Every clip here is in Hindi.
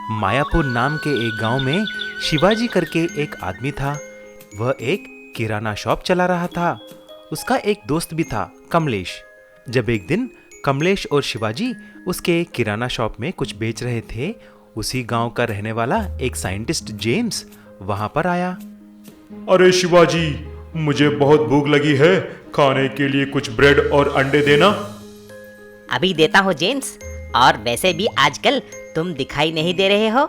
मायापुर नाम के एक गांव में शिवाजी करके एक आदमी था। वह एक किराना शॉप चला रहा था। उसका एक दोस्त भी था, कमलेश। जब एक दिन कमलेश और शिवाजी उसके किराना शॉप में कुछ बेच रहे थे, उसी गांव का रहने वाला एक साइंटिस्ट जेम्स वहां पर आया। अरे शिवाजी, मुझे बहुत भूख लगी है, खाने के लिए कुछ ब्रेड और अंडे देना। अभी देता हूँ जेम्स। और वैसे भी आजकल तुम दिखाई नहीं दे रहे हो।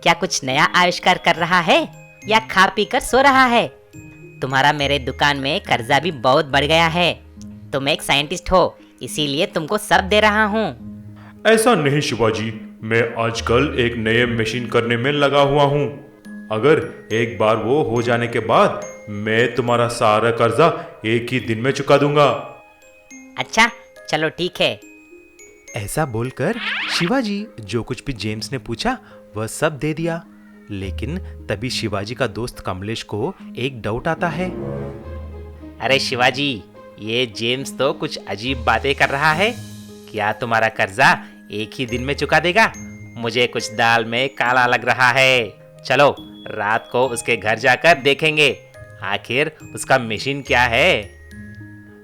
क्या कुछ नया आविष्कार कर रहा है या खा पी कर सो रहा है? तुम्हारा मेरे दुकान में कर्जा भी बहुत बढ़ गया है। तुम एक साइंटिस्ट हो, इसीलिए तुमको सब दे रहा हूँ। ऐसा नहीं शिवाजी, मैं आजकल एक नए मशीन करने में लगा हुआ हूँ। अगर एक बार वो हो जाने के बाद मैं तुम्हारा सारा कर्जा एक ही दिन में चुका दूंगा। अच्छा, चलो ठीक है। ऐसा बोलकर शिवाजी जो कुछ भी जेम्स ने पूछा वह सब दे दिया। लेकिन तभी शिवाजी का दोस्त कमलेश को एक डाउट आता है। अरे शिवाजी, ये जेम्स तो कुछ अजीब बातें कर रहा है। क्या तुम्हारा कर्जा एक ही दिन में चुका देगा? मुझे कुछ दाल में काला लग रहा है। चलो रात को उसके घर जाकर देखेंगे आखिर उसका मिशन क्या है।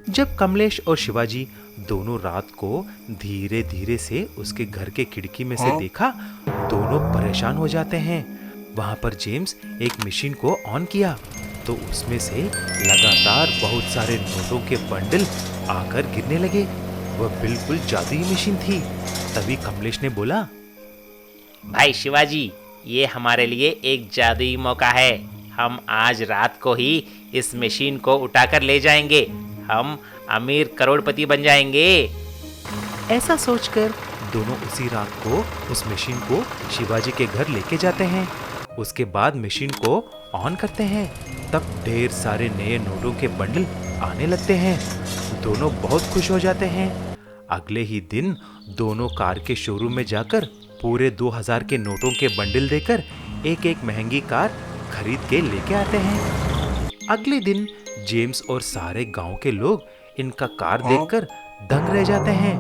जब कमलेश और शिवाजी दोनों रात को धीरे धीरे से उसके घर के खिड़की में से देखा, दोनों परेशान हो जाते हैं। वहां पर जेम्स एक मशीन को ऑन किया तो उसमें से लगातार बहुत सारे नोटों के बंडल आकर गिरने लगे। वह बिल्कुल जादुई मशीन थी। तभी कमलेश ने बोला, भाई शिवाजी, ये हमारे लिए एक जादुई मौका है। हम आज रात को ही इस मशीन को उठाकर ले जाएंगे। हम अमीर करोड़पति बन जाएंगे। ऐसा सोचकर दोनों उसी रात को उस मशीन को शिवाजी के घर लेके जाते हैं। उसके बाद मशीन को ऑन करते हैं। तब ढेर सारे नए नोटों के बंडल आने लगते हैं। दोनों बहुत खुश हो जाते हैं। अगले ही दिन दोनों कार के शोरूम में जाकर पूरे 2000 के नोटों के बंडल देकर एक एक महंगी कार खरीद के लेके आते हैं। अगले दिन जेम्स और सारे गांव के लोग इनका कार देखकर दंग रह जाते हैं।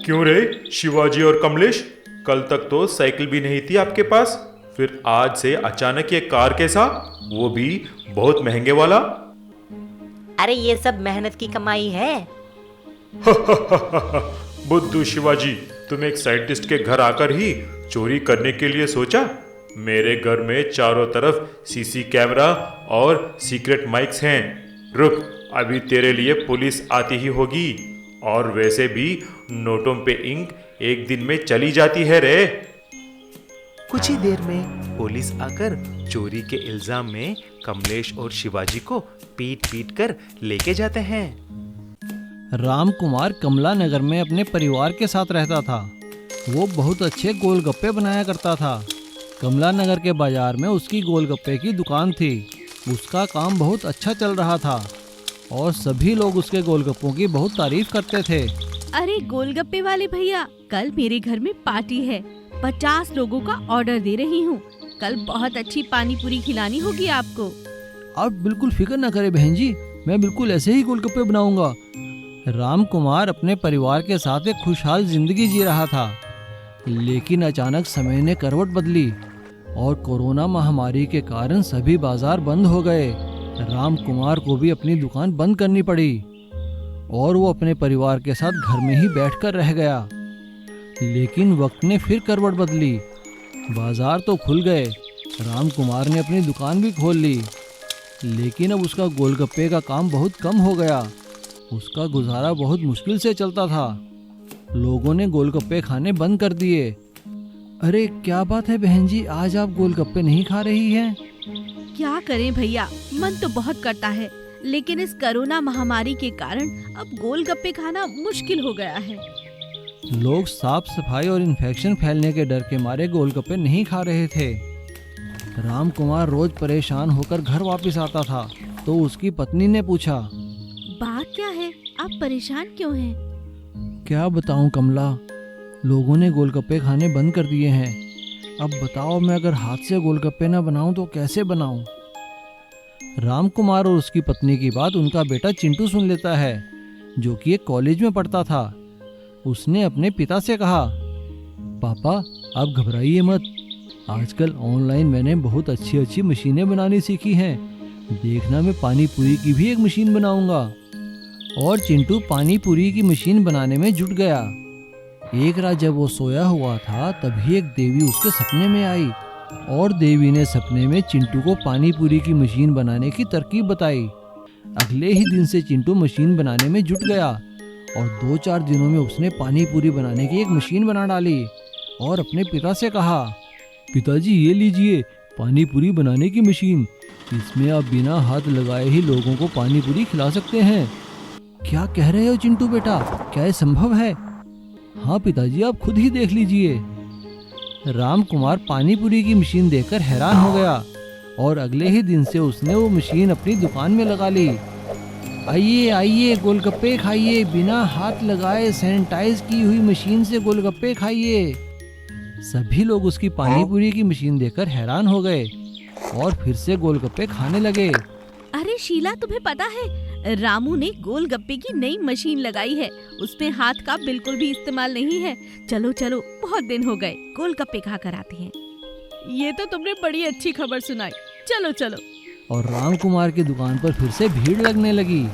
क्यों रे शिवाजी और कमलेश, कल तक तो साइकिल भी नहीं थी आपके पास, फिर आज से अचानक ये कार कैसा, वो भी बहुत महंगे वाला? अरे ये सब मेहनत की कमाई है। बुद्धू शिवाजी, तुम एक साइंटिस्ट के घर आकर ही चोरी करने के लिए सोचा? मेरे घर में चारों तरफ सीसी कैमरा और सीक्रेट माइक्स हैं। रुक, अभी तेरे लिए पुलिस आती ही होगी। और वैसे भी नोटों पे इंक एक दिन में चली जाती है रे। कुछ ही देर में पुलिस आकर चोरी के इल्जाम में कमलेश और शिवाजी को पीट पीट कर लेके जाते हैं। राम कुमार कमला नगर में अपने परिवार के साथ रहता था। वो बहुत अच्छे गोलगप्पे बनाया करता था। कमला नगर के बाजार में उसकी गोलगप्पे की दुकान थी। उसका काम बहुत अच्छा चल रहा था और सभी लोग उसके गोलगप्पों की बहुत तारीफ करते थे। अरे गोलगप्पे वाले भैया, कल मेरे घर में पार्टी है। 50 लोगों का ऑर्डर दे रही हूँ। कल बहुत अच्छी पानी पूरी खिलानी होगी आपको। आप बिल्कुल फिक्र न करें बहन जी, मैं बिल्कुल ऐसे ही गोलगप्पे बनाऊंगा। राम कुमार अपने परिवार के साथ एक खुशहाल जिंदगी जी रहा था। लेकिन अचानक समय ने करवट बदली और कोरोना महामारी के कारण सभी बाजार बंद हो गए। राम कुमार को भी अपनी दुकान बंद करनी पड़ी और वो अपने परिवार के साथ घर में ही बैठकर रह गया। लेकिन वक्त ने फिर करवट बदली। बाजार तो खुल गए, राम कुमार ने अपनी दुकान भी खोल ली। लेकिन अब उसका गोलगप्पे का काम बहुत कम हो गया। उसका गुजारा बहुत मुश्किल से चलता था। लोगों ने गोलगप्पे खाने बंद कर दिए। अरे क्या बात है बहन जी, आज आप गोलगप्पे नहीं खा रही हैं? क्या करें भैया, मन तो बहुत करता है, लेकिन इस कोरोना महामारी के कारण अब गोलगप्पे खाना मुश्किल हो गया है। लोग साफ सफाई और इन्फेक्शन फैलने के डर के मारे गोलगप्पे नहीं खा रहे थे। राम कुमार रोज परेशान होकर घर वापस आता था तो उसकी पत्नी ने पूछा, बात क्या है, आप परेशान क्यों हैं? क्या बताऊं कमला, लोगों ने गोलगप्पे खाने बंद कर दिए हैं। अब बताओ, मैं अगर हाथ से गोलगप्पे ना बनाऊं तो कैसे बनाऊं? राम कुमार और उसकी पत्नी की बात उनका बेटा चिंटू सुन लेता है, जो कि एक कॉलेज में पढ़ता था। उसने अपने पिता से कहा, पापा आप घबराइए मत, आजकल ऑनलाइन मैंने बहुत अच्छी अच्छी मशीनें बनानी सीखी हैं। देखना, मैं पानी पूरी की भी एक मशीन बनाऊंगा। और चिंटू पानी पूरी की मशीन बनाने में जुट गया। एक रात जब वो सोया हुआ था तभी एक देवी उसके सपने में आई और देवी ने सपने में चिंटू को पानी पूरी की मशीन बनाने की तरकीब बताई। अगले ही दिन से चिंटू मशीन बनाने में जुट गया और 2-4 दिनों में उसने पानी पूरी बनाने की एक मशीन बना डाली और अपने पिता से कहा, पिताजी ये लीजिए पानी पूरी बनाने की मशीन, इसमें आप बिना हाथ लगाए ही लोगों को पानी पूरी खिला सकते हैं। क्या कह रहे हो चिंटू बेटा, क्या ये संभव है? हाँ पिताजी, आप खुद ही देख लीजिए। राम कुमार पानी पूरी की मशीन देखकर हैरान हो गया और अगले ही दिन से उसने वो मशीन अपनी दुकान में लगा ली। आइए आइए गोलगप्पे खाइए, बिना हाथ लगाए सैनिटाइज की हुई मशीन से गोलगप्पे खाइए। सभी लोग उसकी पानी पूरी की मशीन देखकर हैरान हो गए और फिर से गोलगप्पे खाने लगे। अरे शीला, तुम्हें पता है रामू ने गोलगप्पे की नई मशीन लगाई है। उसमें हाथ का बिल्कुल भी इस्तेमाल नहीं है। चलो चलो, बहुत दिन हो गए, गोलगप्पे खा कर आते हैं। ये तो तुमने बड़ी अच्छी खबर सुनाई। चलो चलो। और राम कुमार की दुकान पर फिर से भीड़ लगने लगी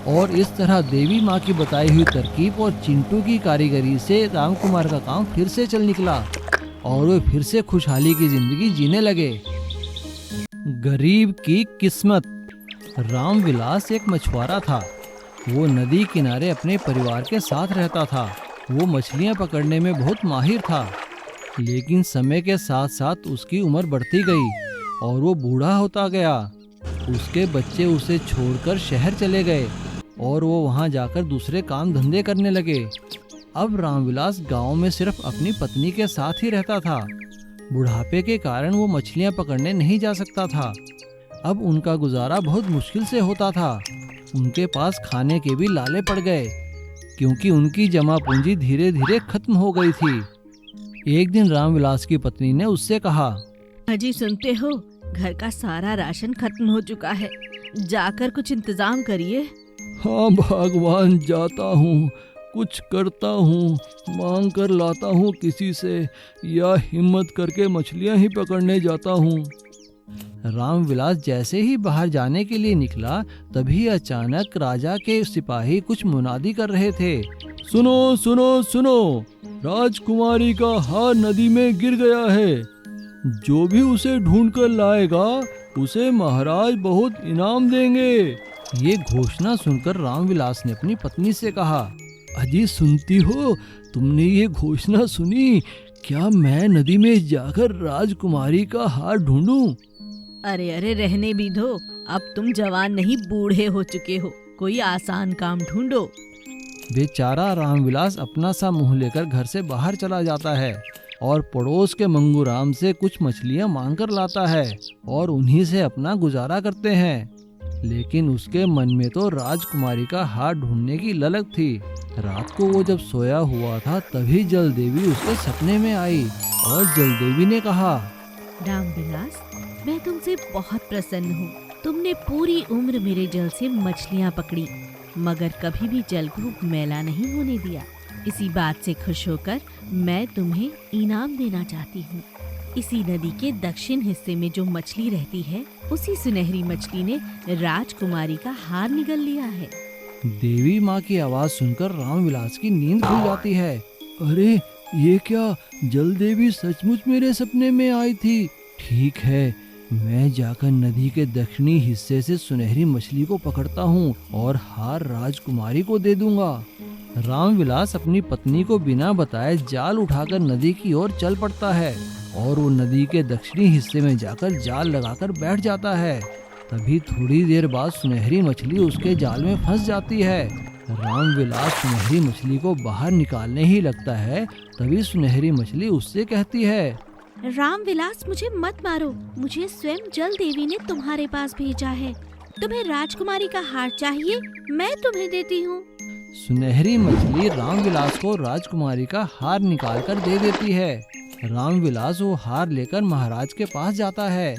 और इस तरह देवी माँ की बताई हुई तरकीब और चिंटू की कारीगरी से राम कुमार का काम फिर से चल निकला और वे फिर से खुशहाली की जिंदगी जीने लगे। गरीब की किस्मत। रामविलास एक मछुआरा था। वो नदी किनारे अपने परिवार के साथ रहता था। वो मछलियाँ पकड़ने में बहुत माहिर था, लेकिन समय के साथ साथ उसकी उम्र बढ़ती गई और वो बूढ़ा होता गया। उसके बच्चे उसे छोड़कर शहर चले गए और वो वहाँ जाकर दूसरे काम धंधे करने लगे। अब रामविलास गांव में सिर्फ अपनी पत्नी के साथ ही रहता था। बुढ़ापे के कारण वो मछलियाँ पकड़ने नहीं जा सकता था। अब उनका गुजारा बहुत मुश्किल से होता था। उनके पास खाने के भी लाले पड़ गए क्योंकि उनकी जमा पूंजी धीरे धीरे खत्म हो गई थी। एक दिन रामविलास की पत्नी ने उससे कहा, अजी सुनते हो, घर का सारा राशन खत्म हो चुका है, जाकर कुछ इंतजाम करिए। हाँ भगवान, जाता हूँ, कुछ करता हूँ, मांग कर लाता हूँ किसी से या हिम्मत करके मछलियाँ ही पकड़ने जाता हूँ। रामविलास जैसे ही बाहर जाने के लिए निकला तभी अचानक राजा के सिपाही कुछ मुनादी कर रहे थे। सुनो सुनो सुनो, राजकुमारी का हार नदी में गिर गया है। जो भी उसे ढूंढ कर लाएगा उसे महाराज बहुत इनाम देंगे। ये घोषणा सुनकर रामविलास ने अपनी पत्नी से कहा, अजी सुनती हो, तुमने ये घोषणा सुनी? क्या मैं नदी में जाकर राजकुमारी का हार ढूंढूं? अरे अरे, रहने भी दो, अब तुम जवान नहीं बूढ़े हो चुके हो, कोई आसान काम ढूंढो। बेचारा रामविलास अपना सा मुंह लेकर घर से बाहर चला जाता है और पड़ोस के मंगूराम से कुछ मछलियां मांग कर लाता है और उन्हीं से अपना गुजारा करते हैं। लेकिन उसके मन में तो राजकुमारी का हार ढूंढने की ललक थी। रात को वो जब सोया हुआ था तभी जल देवी उसके सपने में आई और जल देवी ने कहा, रामविलास, मैं तुमसे बहुत प्रसन्न हूँ। तुमने पूरी उम्र मेरे जल से मछलियाँ पकड़ी मगर कभी भी जल को मैला नहीं होने दिया। इसी बात से खुश होकर मैं तुम्हें इनाम देना चाहती हूँ। इसी नदी के दक्षिण हिस्से में जो मछली रहती है, उसी सुनहरी मछली ने राजकुमारी का हार निगल लिया है। देवी माँ की आवाज सुनकर रामविलास की नींद खुल जाती है। अरे ये क्या, जल देवी सचमुच मेरे सपने में आई थी। ठीक है, मैं जाकर नदी के दक्षिणी हिस्से से सुनहरी मछली को पकड़ता हूँ और हार राजकुमारी को दे दूंगा। रामविलास अपनी पत्नी को बिना बताए जाल उठाकर नदी की ओर चल पड़ता है और वो नदी के दक्षिणी हिस्से में जाकर जाल लगाकर बैठ जाता है। तभी थोड़ी देर बाद सुनहरी मछली उसके जाल में फंस जाती है। रामविलास सुनहरी मछली को बाहर निकालने ही लगता है, तभी सुनहरी मछली उससे कहती है, रामविलास, मुझे मत मारो, मुझे स्वयं जल देवी ने तुम्हारे पास भेजा है। तुम्हें राजकुमारी का हार चाहिए, मैं तुम्हें देती हूँ। सुनहरी मछली रामविलास को राजकुमारी का हार निकाल कर दे देती है। रामविलास वो हार लेकर महाराज के पास जाता है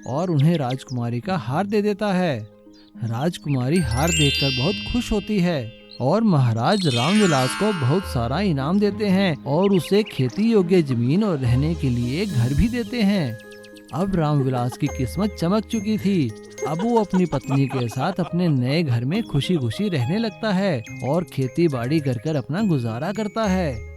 और उन्हें राजकुमारी का हार दे देता है। राजकुमारी हार देखकर बहुत खुश होती है और महाराज रामविलास को बहुत सारा इनाम देते हैं और उसे खेती योग्य जमीन और रहने के लिए घर भी देते हैं। अब रामविलास की किस्मत चमक चुकी थी। अब वो अपनी पत्नी के साथ अपने नए घर में खुशी खुशी रहने लगता है और खेती बाड़ी कर अपना गुजारा करता है।